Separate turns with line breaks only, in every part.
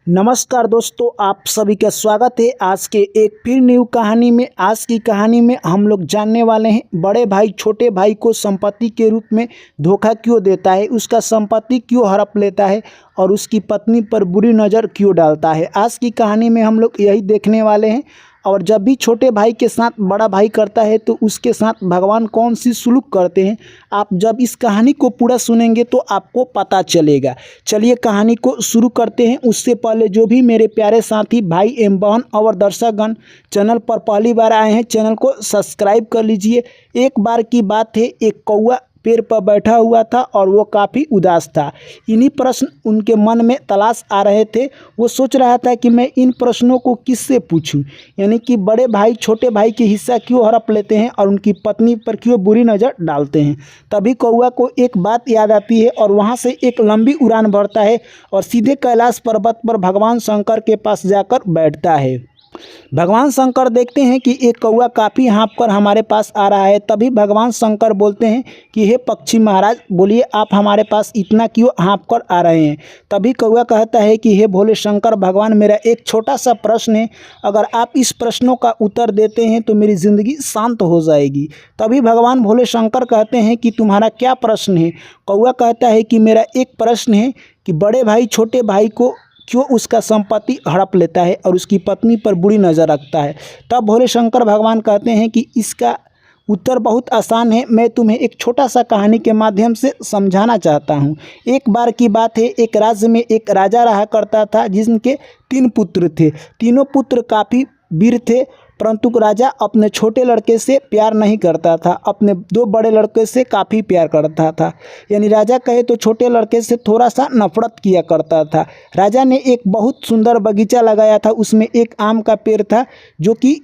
नमस्कार दोस्तों, आप सभी का स्वागत है आज के एक फिर न्यू कहानी में। आज की कहानी में हम लोग जानने वाले हैं बड़े भाई छोटे भाई को संपत्ति के रूप में धोखा क्यों देता है, उसका संपत्ति क्यों हड़प लेता है और उसकी पत्नी पर बुरी नज़र क्यों डालता है। आज की कहानी में हम लोग यही देखने वाले हैं। और जब भी छोटे भाई के साथ बड़ा भाई करता है तो उसके साथ भगवान कौन सी सुलूक करते हैं, आप जब इस कहानी को पूरा सुनेंगे तो आपको पता चलेगा। चलिए कहानी को शुरू करते हैं। उससे पहले जो भी मेरे प्यारे साथी भाई एवं बहन और दर्शकगण चैनल पर पहली बार आए हैं, चैनल को सब्सक्राइब कर लीजिए। एक बार की बात है, एक कौवा पेड़ पर बैठा हुआ था और वो काफ़ी उदास था। इन्हीं प्रश्न उनके मन में तलाश आ रहे थे। वो सोच रहा था कि मैं इन प्रश्नों को किससे पूछूं, यानी कि बड़े भाई छोटे भाई के हिस्सा क्यों हड़प लेते हैं और उनकी पत्नी पर क्यों बुरी नज़र डालते हैं। तभी कौवा को एक बात याद आती है और वहाँ से एक लंबी उड़ान भरता है और सीधे कैलाश पर्वत पर भगवान शंकर के पास जाकर बैठता है। भगवान शंकर देखते हैं कि एक कौवा काफ़ी हाँफ कर हमारे पास आ रहा है। तभी भगवान शंकर बोलते हैं कि हे पक्षी महाराज, बोलिए आप हमारे पास इतना क्यों हाँफ कर आ रहे हैं। तभी कौवा कहता है कि हे भोले शंकर भगवान, मेरा एक छोटा सा प्रश्न है, अगर आप इस प्रश्नों का उत्तर देते हैं तो मेरी ज़िंदगी शांत हो जाएगी। तभी भगवान भोले शंकर कहते हैं कि तुम्हारा क्या प्रश्न है। कौवा कहता है कि मेरा एक प्रश्न है कि बड़े भाई छोटे भाई को क्यों उसका संपत्ति हड़प लेता है और उसकी पत्नी पर बुरी नज़र रखता है। तब भोले शंकर भगवान कहते हैं कि इसका उत्तर बहुत आसान है, मैं तुम्हें एक छोटा सा कहानी के माध्यम से समझाना चाहता हूँ। एक बार की बात है, एक राज्य में एक राजा रहा करता था जिनके 3 पुत्र थे। तीनों पुत्र काफ़ी वीर थे, परंतु राजा अपने छोटे लड़के से प्यार नहीं करता था, अपने 2 बड़े लड़के से काफ़ी प्यार करता था। यानी राजा कहे तो छोटे लड़के से थोड़ा सा नफरत किया करता था। राजा ने एक बहुत सुंदर बगीचा लगाया था, उसमें एक आम का पेड़ था जो कि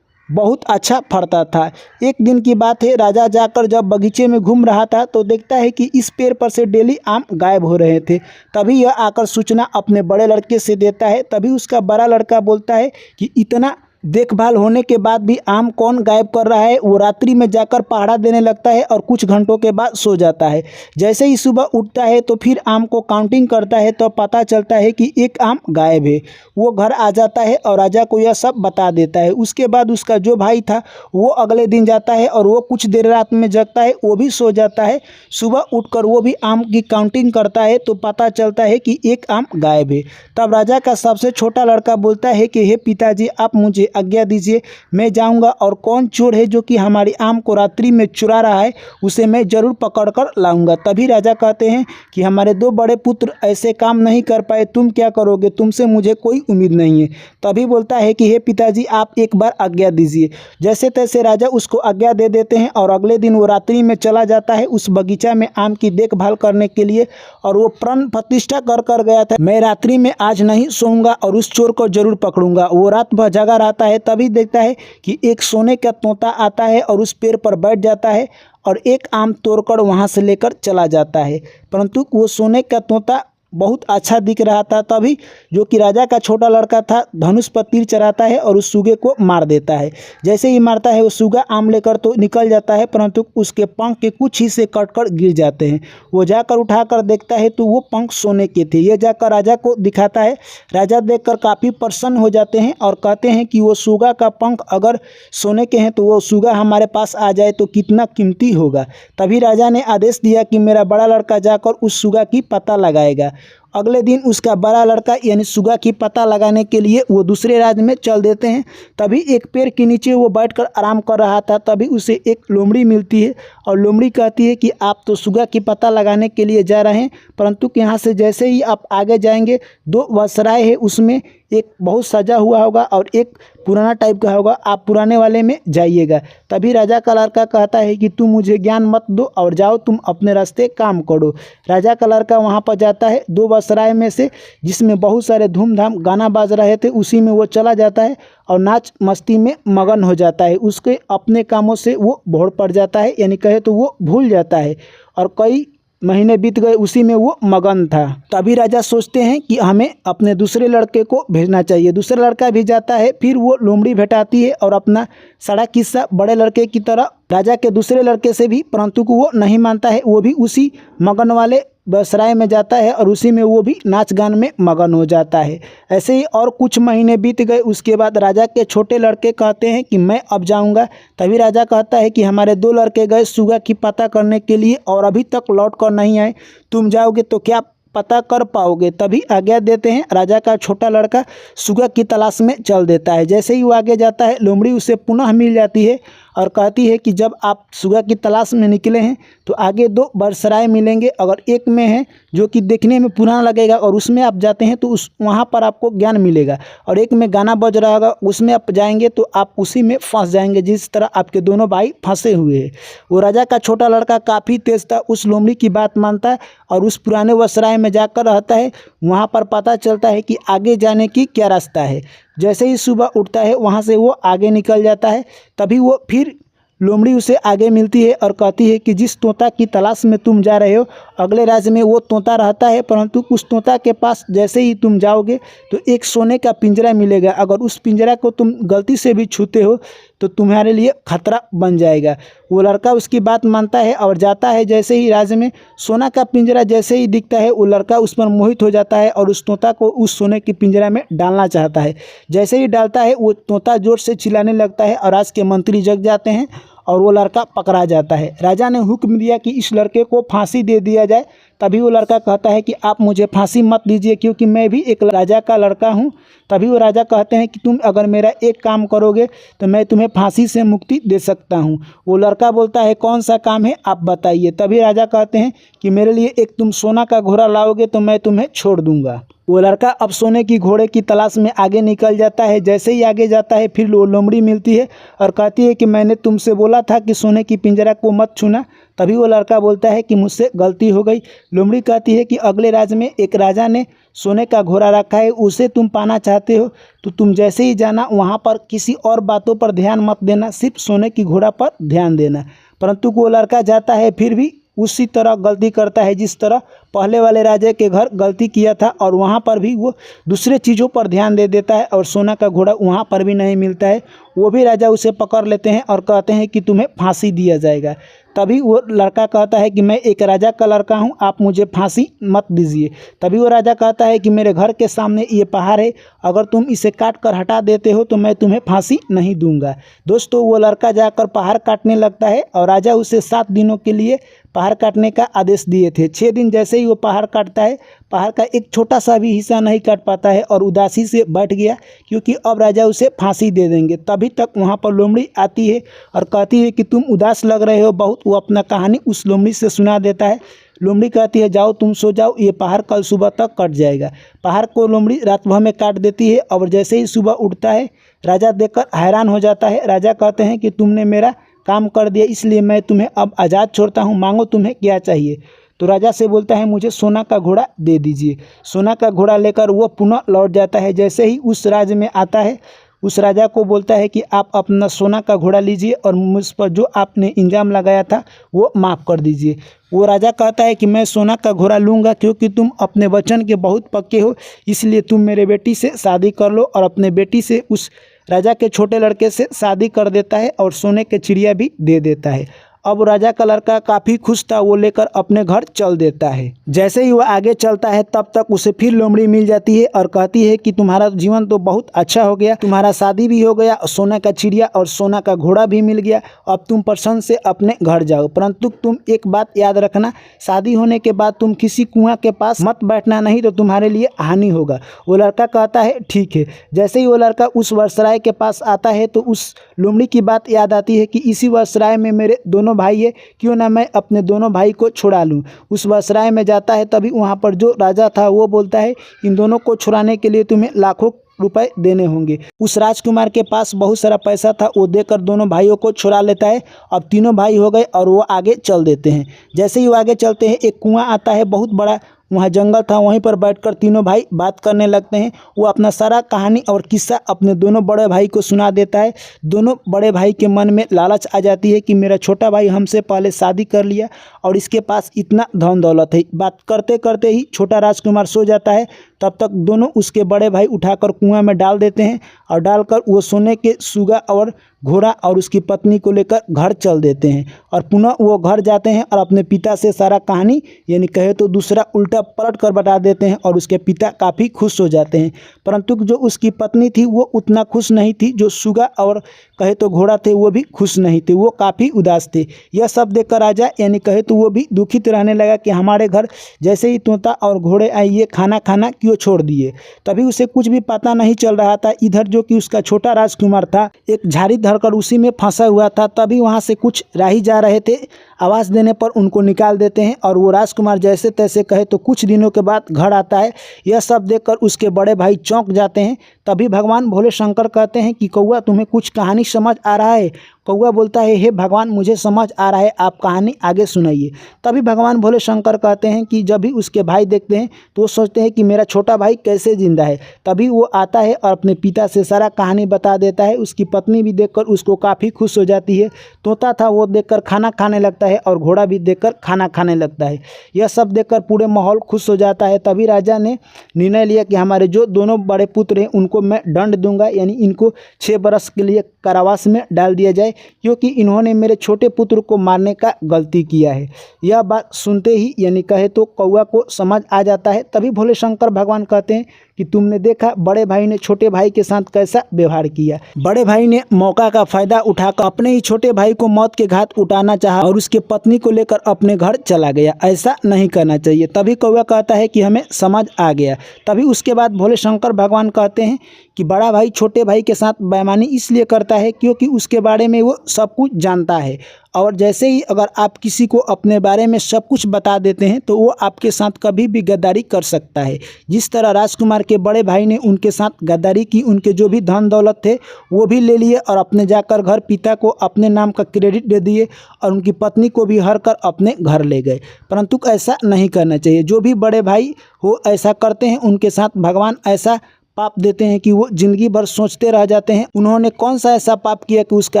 बहुत अच्छा फलता था। एक दिन की बात है, राजा जाकर जब बगीचे में घूम रहा था तो देखता है कि इस पेड़ पर से डेली आम गायब हो रहे थे। तभी यह आकर सूचना अपने बड़े लड़के से देता है। तभी उसका बड़ा लड़का बोलता है कि इतना देखभाल होने के बाद भी आम कौन गायब कर रहा है। वो रात्रि में जाकर पहरा देने लगता है और कुछ घंटों के बाद सो जाता है। जैसे ही सुबह उठता है तो फिर आम को काउंटिंग करता है तो पता चलता है कि एक आम गायब है। वो घर आ जाता है और राजा को यह सब बता देता है। उसके बाद उसका जो भाई था वो अगले दिन जाता है और वो कुछ देर रात में जगता है, वो भी सो जाता है। सुबह उठकर वो भी आम की काउंटिंग करता है तो पता चलता है कि एक आम गायब है। तब राजा का सबसे छोटा लड़का बोलता है कि हे पिताजी, आप मुझे आज्ञा दीजिए, मैं जाऊंगा और कौन चोर है जो कि हमारी आम को रात्रि में चुरा रहा है उसे मैं जरूर पकड़ कर लाऊंगा। तभी राजा कहते हैं कि हमारे 2 बड़े पुत्र ऐसे काम नहीं कर पाए, तुम क्या करोगे, तुमसे मुझे कोई उम्मीद नहीं है। तभी बोलता है कि हे पिताजी, आप एक बार आज्ञा दीजिए। जैसे तैसे राजा उसको आज्ञा दे देते हैं और अगले दिन वो रात्रि में चला जाता है उस बगीचा में आम की देखभाल करने के लिए। और वो प्रण प्रतिष्ठा कर गया था, मैं रात्रि में आज नहीं सोऊंगा और उस चोर को जरूर पकड़ूंगा। वो रात भर जगा रहता है। तभी देखता है कि एक सोने का तोता आता है और उस पेड़ पर बैठ जाता है और एक आम तोड़कर वहां से लेकर चला जाता है। परंतु वो सोने का तोता बहुत अच्छा दिख रहा था। तभी जो कि राजा का छोटा लड़का था धनुष पर तीर चलाता है और उस सूगे को मार देता है। जैसे ही मारता है वो सूगा आम लेकर तो निकल जाता है, परंतु उसके पंख के कुछ हिस्से कटकर गिर जाते हैं। वो जाकर उठाकर देखता है तो वो पंख सोने के थे। ये जाकर राजा को दिखाता है। राजा देखकर काफ़ी प्रसन्न हो जाते हैं और कहते हैं कि वो सूगा का पंख अगर सोने के हैं तो वो सूगा हमारे पास आ जाए तो कितना कीमती होगा। तभी राजा ने आदेश दिया कि मेरा बड़ा लड़का जाकर उस सूगा की पता लगाएगा। अगले दिन उसका बड़ा लड़का यानी सूगा की पता लगाने के लिए वो दूसरे राज्य में चल देते हैं। तभी एक पेड़ के नीचे वो बैठकर आराम कर रहा था। तभी उसे एक लोमड़ी मिलती है और लोमड़ी कहती है कि आप तो सूगा की पता लगाने के लिए जा रहे हैं, परंतु यहाँ से जैसे ही आप आगे जाएंगे 2 वसराय है, उसमें एक बहुत सजा हुआ होगा और एक पुराना टाइप का होगा, आप पुराने वाले में जाइएगा। तभी राजा का लड़का कहता है कि तुम मुझे ज्ञान मत दो और जाओ, तुम अपने रास्ते काम करो। राजा का लड़का वहाँ पर जाता है 2 वसराय में से, जिसमें बहुत सारे धूमधाम गाना बाज रहे थे, उसी में वो चला जाता है और नाच मस्ती में मगन हो जाता है। उसके अपने कामों से वो भोर पड़ जाता है, यानी कहे तो वो भूल जाता है और कई महीने बीत गए उसी में वो मगन था। तभी राजा सोचते हैं कि हमें अपने दूसरे लड़के को भेजना चाहिए। दूसरा लड़का भी जाता है, फिर वो लोमड़ी भेटाती है और अपना सारा किस्सा बड़े लड़के की तरह राजा के दूसरे लड़के से भी, परंतु को वो नहीं मानता है। वो भी उसी मगन वाले बसराय में जाता है और उसी में वो भी नाच गान में मगन हो जाता है। ऐसे ही और कुछ महीने बीत गए। उसके बाद राजा के छोटे लड़के कहते हैं कि मैं अब जाऊंगा। तभी राजा कहता है कि हमारे 2 लड़के गए सुगा की पता करने के लिए और अभी तक लौट कर नहीं आए, तुम जाओगे तो क्या पता कर पाओगे। तभी आज्ञा देते हैं। राजा का छोटा लड़का सुगा की तलाश में चल देता है। जैसे ही वो आगे जाता है, लोमड़ी उसे पुनः मिल जाती है और कहती है कि जब आप सुगा की तलाश में निकले हैं तो आगे 2 बरसराय मिलेंगे। अगर एक में है जो कि देखने में पुराना लगेगा और उसमें आप जाते हैं तो उस वहाँ पर आपको ज्ञान मिलेगा, और एक में गाना बज रहा होगा उसमें आप जाएंगे तो आप उसी में फंस जाएंगे जिस तरह आपके दोनों भाई फंसे हुए हैं। वो राजा का छोटा लड़का काफ़ी तेज था, उस लोमड़ी की बात मानता है और उस पुराने बसराय में जाकर रहता है। वहाँ पर पता चलता है कि आगे जाने की क्या रास्ता है। जैसे ही सुबह उठता है वहाँ से वो आगे निकल जाता है। तभी वो फिर लोमड़ी उसे आगे मिलती है और कहती है कि जिस तोता की तलाश में तुम जा रहे हो अगले राज्य में वो तोता रहता है, परंतु उस तोता के पास जैसे ही तुम जाओगे तो एक सोने का पिंजरा मिलेगा। अगर उस पिंजरा को तुम गलती से भी छूते हो तो तुम्हारे लिए खतरा बन जाएगा। वो लड़का उसकी बात मानता है और जाता है। जैसे ही राज्य में सोना का पिंजरा जैसे ही दिखता है वो लड़का उस पर मोहित हो जाता है और उस तोता को उस सोने के पिंजरा में डालना चाहता है। जैसे ही डालता है वो तोता जोर से चिल्लाने लगता है और राज के मंत्री जग जाते हैं और वो लड़का पकड़ा जाता है। राजा ने हुक्म दिया कि इस लड़के को फांसी दे दिया जाए। तभी वो लड़का कहता है कि आप मुझे फांसी मत दीजिए क्योंकि मैं भी एक राजा का लड़का हूँ। तभी वो राजा कहते हैं कि तुम अगर मेरा एक काम करोगे तो मैं तुम्हें फांसी से मुक्ति दे सकता हूँ। वो लड़का बोलता है कौन सा काम है आप बताइए। तभी राजा कहते हैं कि मेरे लिए एक तुम सोना का घोड़ा लाओगे तो मैं तुम्हें छोड़ दूंगा। वो लड़का अब सोने की घोड़े की तलाश में आगे निकल जाता है। जैसे ही आगे जाता है फिर लोमड़ी मिलती है और कहती है कि मैंने तुमसे बोला था कि सोने की पिंजरा को मत छूना। तभी वो लड़का बोलता है कि मुझसे गलती हो गई। लोमड़ी कहती है कि अगले राज्य में एक राजा ने सोने का घोड़ा रखा है, उसे तुम पाना चाहते हो तो तुम जैसे ही जाना वहाँ पर किसी और बातों पर ध्यान मत देना, सिर्फ सोने की घोड़ा पर ध्यान देना। परंतु वो लड़का जाता है फिर भी उसी तरह गलती करता है जिस तरह पहले वाले राजा के घर गलती किया था, और वहाँ पर भी वो दूसरे चीज़ों पर ध्यान दे देता है और सोना का घोड़ा वहाँ पर भी नहीं मिलता है। वो भी राजा उसे पकड़ लेते हैं और कहते हैं कि तुम्हें फांसी दिया जाएगा। तभी वो लड़का कहता है कि मैं एक राजा का लड़का हूँ, आप मुझे फांसी मत दीजिए। तभी वो राजा कहता है कि मेरे घर के सामने ये पहाड़ है, अगर तुम इसे काट कर हटा देते हो तो मैं तुम्हें फांसी नहीं दूंगा। दोस्तों वो लड़का जाकर पहाड़ काटने लगता है और राजा उसे 7 दिनों के लिए पहाड़ काटने का आदेश दिए थे। 6 दिन जैसे ही वो पहाड़ काटता है, पहाड़ का एक छोटा सा भी हिस्सा नहीं काट पाता है और उदासी से बैठ गया क्योंकि अब राजा उसे फांसी दे देंगे। तभी तक वहाँ पर लोमड़ी आती है और कहती है कि तुम उदास लग रहे हो बहुत। वो अपना कहानी उस लोमड़ी से सुना देता है। लोमड़ी कहती है जाओ तुम सो जाओ, ये पहाड़ कल सुबह तक कट जाएगा। पहाड़ को लोमड़ी रात भर में काट देती है और जैसे ही सुबह उठता है राजा देखकर हैरान हो जाता है। राजा कहते हैं कि तुमने मेरा काम कर दिया, इसलिए मैं तुम्हें अब आज़ाद छोड़ता हूँ, मांगो तुम्हें क्या चाहिए। तो राजा से बोलता है मुझे सोना का घोड़ा दे दीजिए। सोना का घोड़ा लेकर वो पुनः लौट जाता है। जैसे ही उस राज्य में आता है उस राजा को बोलता है कि आप अपना सोना का घोड़ा लीजिए और मुझ पर जो आपने इल्ज़ाम लगाया था वो माफ़ कर दीजिए। वो राजा कहता है कि मैं सोना का घोड़ा लूँगा क्योंकि तुम अपने वचन के बहुत पक्के हो, इसलिए तुम मेरे बेटी से शादी कर लो। और अपने बेटी से उस राजा के छोटे लड़के से शादी कर देता है और सोने के चिड़िया भी दे देता है। अब राजा का लड़का काफ़ी खुश था, वो लेकर अपने घर चल देता है। जैसे ही वो आगे चलता है तब तक उसे फिर लोमड़ी मिल जाती है और कहती है कि तुम्हारा जीवन तो बहुत अच्छा हो गया, तुम्हारा शादी भी हो गया, सोना का चिड़िया और सोना का घोड़ा भी मिल गया, अब तुम प्रसन्न से अपने घर जाओ। परंतु तुम एक बात याद रखना, शादी होने के बाद तुम किसी कुआं के पास मत बैठना, नहीं तो तुम्हारे लिए हानि होगा। वो लड़का कहता है ठीक है। जैसे ही वो लड़का उस वसराय के पास आता है तो उस लोमड़ी की बात याद आती है कि इसी वसराय में मेरे दोनों भाई है, क्यों ना मैं अपने दोनों भाई को छुड़ा लूँ। उस वसराय में जाता है। तभी वहाँ पर जो राजा था वो बोलता है इन दोनों को छुड़ाने के लिए तुम्हें लाखों रुपए देने होंगे। उस राजकुमार के पास बहुत सारा पैसा था, वो देकर दोनों भाइयों को छुड़ा लेता है। अब तीनों भाई हो गए और वो आगे चल देते हैं। जैसे ही वो आगे चलते हैं एक कुआं आता है बहुत बड़ा, वहाँ जंगल था, वहीं पर बैठकर तीनों भाई बात करने लगते हैं। वो अपना सारा कहानी और किस्सा अपने दोनों बड़े भाई को सुना देता है। दोनों बड़े भाई के मन में लालच आ जाती है कि मेरा छोटा भाई हमसे पहले शादी कर लिया और इसके पास इतना धन दौलत है। बात करते करते ही छोटा राजकुमार सो जाता है। तब तक दोनों उसके बड़े भाई उठाकर कुआं में डाल देते हैं और डालकर वो सोने के सुगा और घोड़ा और उसकी पत्नी को लेकर घर चल देते हैं और पुनः वो घर जाते हैं और अपने पिता से सारा कहानी यानी कहे तो दूसरा उल्टा पलट कर बता देते हैं और उसके पिता काफ़ी खुश हो जाते हैं। परंतु जो उसकी पत्नी थी वो उतना खुश नहीं थी, जो सुगा और कहे तो घोड़ा थे वो भी खुश नहीं थे, वो काफ़ी उदास थे। यह सब देखकर राजा यानी कहे तो वो भी दुखित रहने लगा कि हमारे घर जैसे ही तोता और घोड़े आए ये खाना खाना क्यों छोड़ दिए। तभी उसे कुछ भी पता नहीं चल रहा था। इधर जो कि उसका छोटा राजकुमार था एक झाड़ी धरकर उसी में फंसा हुआ था। तभी वहाँ से कुछ राही जा रहे थे, आवाज़ देने पर उनको निकाल देते हैं और वो राजकुमार जैसे तैसे कहे तो कुछ दिनों के बाद घर आता है। यह सब देखकर उसके बड़े भाई चौंक जाते हैं। तभी भगवान भोले शंकर कहते हैं कि कौआ तुम्हें कुछ कहानी समझ आ रहा है। कौआ बोलता है हे भगवान मुझे समझ आ रहा है, आप कहानी आगे सुनाइए। तभी भगवान भोले शंकर कहते हैं कि जब भी उसके भाई देखते हैं तो वो सोचते हैं कि मेरा छोटा भाई कैसे जिंदा है। तभी वो आता है और अपने पिता से सारा कहानी बता देता है। उसकी पत्नी भी देखकर उसको काफ़ी खुश हो जाती है। तोता था वो देखकर खाना खाने लगता है और घोड़ा भी देखकर खाना खाने लगता है। यह सब देखकर पूरे माहौल खुश हो जाता है। तभी राजा ने निर्णय लिया कि हमारे जो दोनों बड़े पुत्र हैं उनको मैं दंड दूंगा, यानी इनको 6 बरस के लिए कारावास में डाल दिया जाए क्योंकि इन्होंने मेरे छोटे पुत्र को मारने का गलती किया है। यह बात सुनते ही यानी कहे तो कौआ को समझ आ जाता है। तभी भोले शंकर भगवान कहते हैं कि तुमने देखा बड़े भाई ने छोटे भाई के साथ कैसा व्यवहार किया। बड़े भाई ने मौका का फायदा उठाकर अपने ही छोटे भाई को मौत के घाट उठाना चाहा और उसके पत्नी को लेकर अपने घर चला गया। ऐसा नहीं करना चाहिए। तभी कौआ कहता है कि हमें समझ आ गया। तभी उसके बाद भोले शंकर भगवान कहते हैं कि बड़ा भाई छोटे भाई के साथ बेईमानी इसलिए करता है क्योंकि उसके बारे में वो सब कुछ जानता है और जैसे ही अगर आप किसी को अपने बारे में सब कुछ बता देते हैं तो वो आपके साथ कभी भी गद्दारी कर सकता है। जिस तरह राजकुमार के बड़े भाई ने उनके साथ गद्दारी की, उनके जो भी धन दौलत थे वो भी ले लिए और अपने जाकर घर पिता को अपने नाम का क्रेडिट दे दिए और उनकी पत्नी को भी हर कर अपने घर ले गए। परंतु ऐसा नहीं करना चाहिए। जो भी बड़े भाई हो ऐसा करते हैं उनके साथ भगवान ऐसा पाप देते हैं कि वो जिंदगी भर सोचते रह जाते हैं उन्होंने कौन सा ऐसा पाप किया कि उसका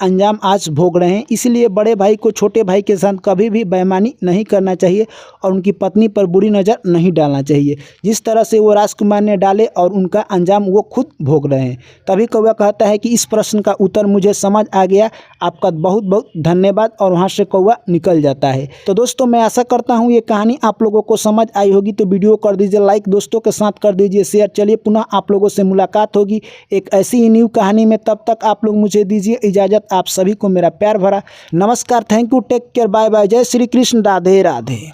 अंजाम आज भोग रहे हैं। इसलिए बड़े भाई को छोटे भाई के साथ कभी भी बेईमानी नहीं करना चाहिए और उनकी पत्नी पर बुरी नज़र नहीं डालना चाहिए जिस तरह से वो राजकुमार ने डाले और उनका अंजाम वो खुद भोग रहे हैं। तभी कौवा कहता है कि इस प्रश्न का उत्तर मुझे समझ आ गया, आपका बहुत बहुत धन्यवाद, और वहाँ से कौवा निकल जाता है। तो दोस्तों मैं आशा करता हूँ ये कहानी आप लोगों को समझ आई होगी। तो वीडियो कर दीजिए लाइक, दोस्तों के साथ कर दीजिए शेयर। चलिए पुनः आप लोगों से मुलाकात होगी एक ऐसी ही न्यू कहानी में। तब तक आप लोग मुझे दीजिए इजाज़त। आप सभी को मेरा प्यार भरा नमस्कार। Thank you, take care, bye bye, जय श्री कृष्ण, राधे राधे।